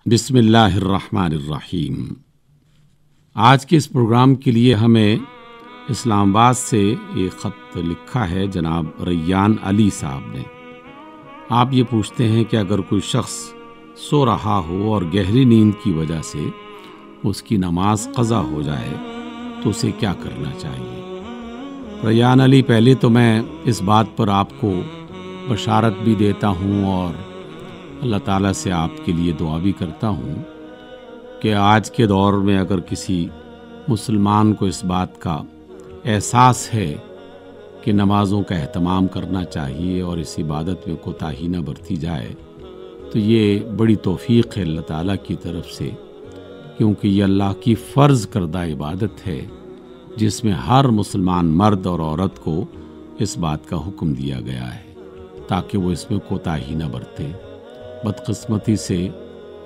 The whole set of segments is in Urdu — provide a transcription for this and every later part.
بسم اللہ الرحمن الرحیم۔ آج کے اس پروگرام کے لیے ہمیں اسلام آباد سے ایک خط لکھا ہے جناب ریان علی صاحب نے۔ آپ یہ پوچھتے ہیں کہ اگر کوئی شخص سو رہا ہو اور گہری نیند کی وجہ سے اس کی نماز قضا ہو جائے تو اسے کیا کرنا چاہیے؟ ریان علی، پہلے تو میں اس بات پر آپ کو بشارت بھی دیتا ہوں اور اللہ تعالیٰ سے آپ کے لیے دعا بھی کرتا ہوں کہ آج کے دور میں اگر کسی مسلمان کو اس بات کا احساس ہے کہ نمازوں کا اہتمام کرنا چاہیے اور اس عبادت میں کوتاہی نہ برتی جائے تو یہ بڑی توفیق ہے اللہ تعالیٰ کی طرف سے، کیونکہ یہ اللہ کی فرض کردہ عبادت ہے جس میں ہر مسلمان مرد اور عورت کو اس بات کا حکم دیا گیا ہے تاکہ وہ اس میں کوتاہی نہ برتے۔ بدقسمتی سے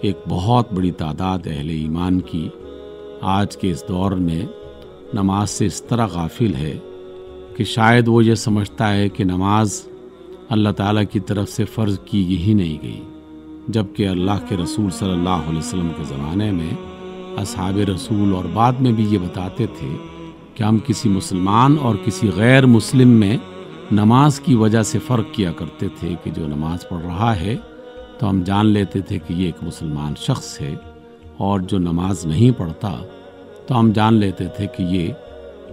ایک بہت بڑی تعداد اہل ایمان کی آج کے اس دور میں نماز سے اس طرح غافل ہے کہ شاید وہ یہ سمجھتا ہے کہ نماز اللہ تعالیٰ کی طرف سے فرض کی ہی نہیں گئی، جبکہ اللہ کے رسول صلی اللہ علیہ وسلم کے زمانے میں اصحاب رسول اور بعد میں بھی یہ بتاتے تھے کہ ہم کسی مسلمان اور کسی غیر مسلم میں نماز کی وجہ سے فرق کیا کرتے تھے کہ جو نماز پڑھ رہا ہے تو ہم جان لیتے تھے کہ یہ ایک مسلمان شخص ہے، اور جو نماز نہیں پڑھتا تو ہم جان لیتے تھے کہ یہ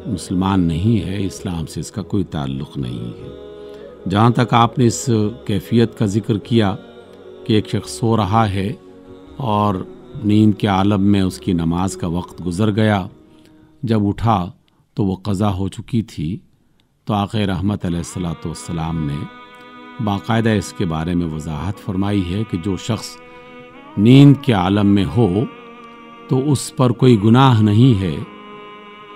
مسلمان نہیں ہے، اسلام سے اس کا کوئی تعلق نہیں ہے۔ جہاں تک آپ نے اس کیفیت کا ذکر کیا کہ ایک شخص سو رہا ہے اور نیند کے عالم میں اس کی نماز کا وقت گزر گیا، جب اٹھا تو وہ قضا ہو چکی تھی، تو آقا رحمت علیہ الصلوۃ والسلام نے باقاعدہ اس کے بارے میں وضاحت فرمائی ہے کہ جو شخص نیند کے عالم میں ہو تو اس پر کوئی گناہ نہیں ہے،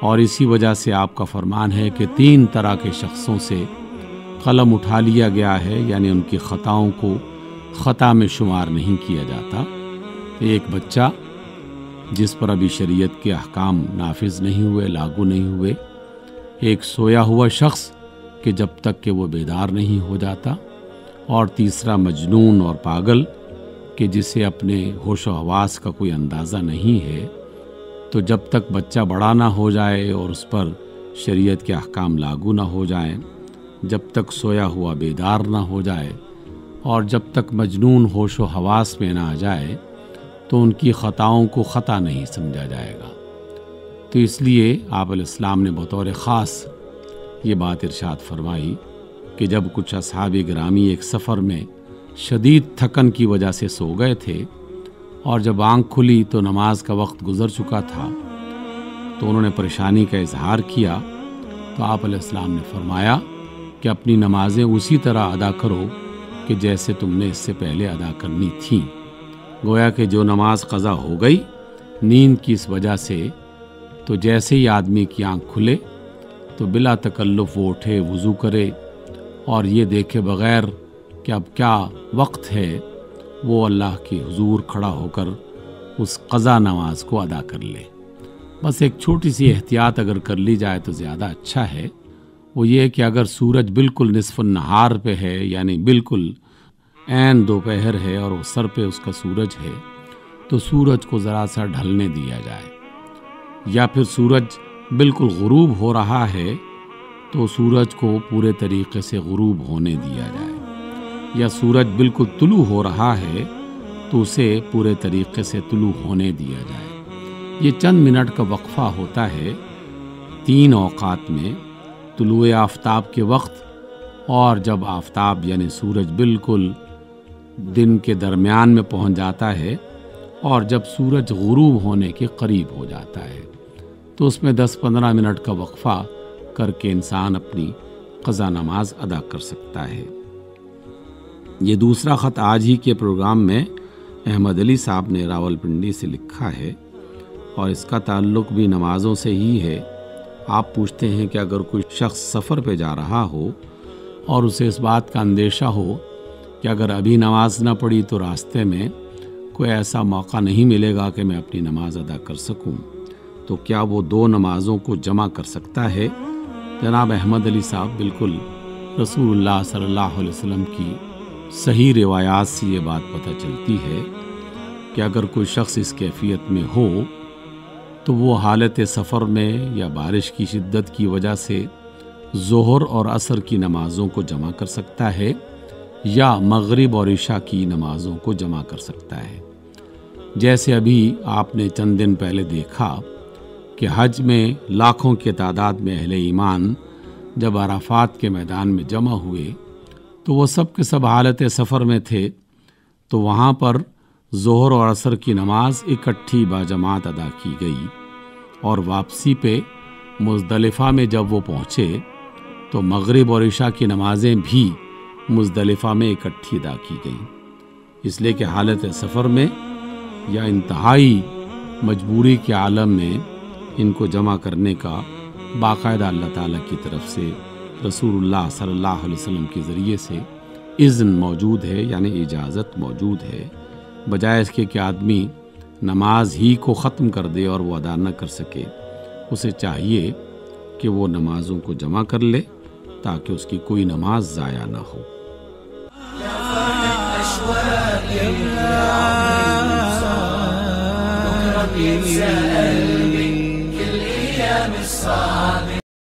اور اسی وجہ سے آپ کا فرمان ہے کہ 3 طرح کے شخصوں سے قلم اٹھا لیا گیا ہے، یعنی ان کی خطاؤں کو خطا میں شمار نہیں کیا جاتا۔ ایک بچہ جس پر ابھی شریعت کے احکام نافذ نہیں ہوئے، لاگو نہیں ہوئے، ایک سویا ہوا شخص کہ جب تک کہ وہ بیدار نہیں ہو جاتا، اور تیسرا مجنون اور پاگل کہ جسے اپنے ہوش و حواس کا کوئی اندازہ نہیں ہے، تو جب تک بچہ بڑا نہ ہو جائے اور اس پر شریعت کے احکام لاگو نہ ہو جائیں، جب تک سویا ہوا بیدار نہ ہو جائے، اور جب تک مجنون ہوش و حواس میں نہ آ جائے تو ان کی خطاؤں کو خطا نہیں سمجھا جائے گا۔ تو اس لیے آپ علیہ السلام نے بطور خاص یہ بات ارشاد فرمائی کہ جب کچھ اصحاب گرامی ایک سفر میں شدید تھکن کی وجہ سے سو گئے تھے، اور جب آنکھ کھلی تو نماز کا وقت گزر چکا تھا، تو انہوں نے پریشانی کا اظہار کیا، تو آپ علیہ السلام نے فرمایا کہ اپنی نمازیں اسی طرح ادا کرو کہ جیسے تم نے اس سے پہلے ادا کرنی تھیں۔ گویا کہ جو نماز قضا ہو گئی نیند کی اس وجہ سے، تو جیسے ہی آدمی کی آنکھ کھلے تو بلا تکلف وہ اٹھے، وضو کرے، اور یہ دیکھے بغیر کہ اب کیا وقت ہے، وہ اللہ کے حضور کھڑا ہو کر اس قضا نماز کو ادا کر لے۔ بس ایک چھوٹی سی احتیاط اگر کر لی جائے تو زیادہ اچھا ہے، وہ یہ کہ اگر سورج بالکل نصف النہار پہ ہے، یعنی بالکل عین دوپہر ہے اور وہ سر پہ اس کا سورج ہے، تو سورج کو ذرا سا ڈھلنے دیا جائے، یا پھر سورج بالکل غروب ہو رہا ہے تو سورج کو پورے طریقے سے غروب ہونے دیا جائے، یا سورج بالکل طلوع ہو رہا ہے تو اسے پورے طریقے سے طلوع ہونے دیا جائے۔ یہ چند منٹ کا وقفہ ہوتا ہے 3 اوقات میں، طلوع آفتاب کے وقت، اور جب آفتاب یعنی سورج بالکل دن کے درمیان میں پہنچ جاتا ہے، اور جب سورج غروب ہونے کے قریب ہو جاتا ہے، تو اس میں 10-15 منٹ کا وقفہ کر کے انسان اپنی قضا نماز ادا کر سکتا ہے۔ یہ دوسرا خط آج ہی کے پروگرام میں احمد علی صاحب نے راولپنڈی سے لکھا ہے، اور اس کا تعلق بھی نمازوں سے ہی ہے۔ آپ پوچھتے ہیں کہ اگر کوئی شخص سفر پہ جا رہا ہو اور اسے اس بات کا اندیشہ ہو کہ اگر ابھی نماز نہ پڑھی تو راستے میں کوئی ایسا موقع نہیں ملے گا کہ میں اپنی نماز ادا کر سکوں، تو کیا وہ 2 نمازوں کو جمع کر سکتا ہے؟ جناب احمد علی صاحب، بالکل رسول اللہ صلی اللہ علیہ وسلم کی صحیح روایات سے یہ بات پتہ چلتی ہے کہ اگر کوئی شخص اس کیفیت میں ہو تو وہ حالت سفر میں یا بارش کی شدت کی وجہ سے ظہر اور عصر کی نمازوں کو جمع کر سکتا ہے یا مغرب اور عشاء کی نمازوں کو جمع کر سکتا ہے۔ جیسے ابھی آپ نے چند دن پہلے دیکھا کہ حج میں لاکھوں کی تعداد میں اہل ایمان جب عرفات کے میدان میں جمع ہوئے تو وہ سب کے سب حالت سفر میں تھے، تو وہاں پر ظہر اور عصر کی نماز اکٹھی باجماعت ادا کی گئی، اور واپسی پہ مزدلفہ میں جب وہ پہنچے تو مغرب اور عشاء کی نمازیں بھی مزدلفہ میں اکٹھی ادا کی گئیں، اس لیے کہ حالت سفر میں یا انتہائی مجبوری کے عالم میں ان کو جمع کرنے کا باقاعدہ اللہ تعالیٰ کی طرف سے رسول اللہ صلی اللہ علیہ وسلم کے ذریعے سے اذن موجود ہے، یعنی اجازت موجود ہے، بجائے اس کے کہ آدمی نماز ہی کو ختم کر دے اور وہ ادا نہ کر سکے۔ اسے چاہیے کہ وہ نمازوں کو جمع کر لے تاکہ اس کی کوئی نماز ضائع نہ ہو۔ كل أيام الصعب